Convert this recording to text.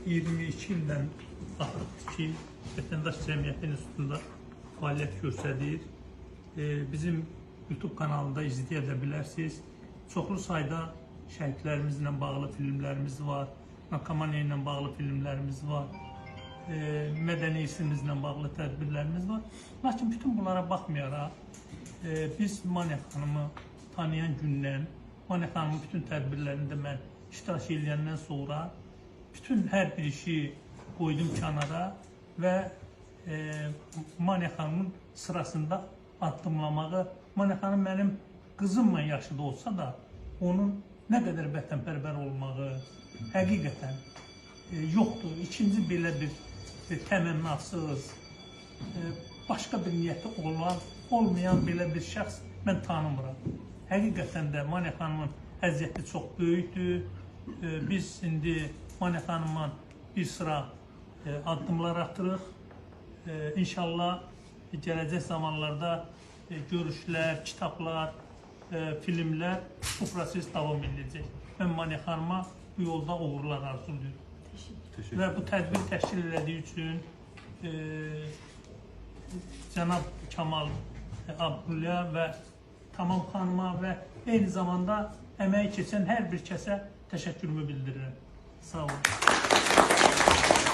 22 ildən artıqdır ki, Vətəndaş Cəmiyyəti İnstitutunda fəaliyyət göstərir. Bizim YouTube kanalında izləyə bilərsiniz. Çoxlu sayda şəhidlərimizlə bağlı filmlərimiz var, narkomaniya ilə bağlı filmlərimiz var, mədəni irsimizlə bağlı tədbirlərimiz var. Lakin bütün bunlara baxmayaraq, biz Maniya xanımı tanıyan gündən, Maniya xanımın bütün tədbirlərində mən iştirak edəndən sonra bütün hər bir işi qoydum kənara və Maniya xanımın sırasında addımlamağı, Maniya xanım mənim qızımla yaşıda olsa da, onun nə qədər vətənpərvər olmağı həqiqətən yoxdur. İkinci belə bir təmənnasız, başqa bir niyyəti olmayan belə bir şəxs mən tanımıram. Həqiqətən də Maniya xanımın əziyyəti çox böyükdür. Biz indi Maniya xanımla bir sıra addımlar atırıq. İnşallah gələcək zamanlarda görüşlər, kitablar, filmlər, bu proses davam edəcək. Mən Maniya xanıma bu yolda uğurlar arzulayıram. Və bu tədbir təşkil elədiyi üçün cənab Kamal Abdulla və Tamam xanıma və eyni zamanda əməyi keçən hər bir kəsə təşəkkürümü bildirirəm. Sağ olun.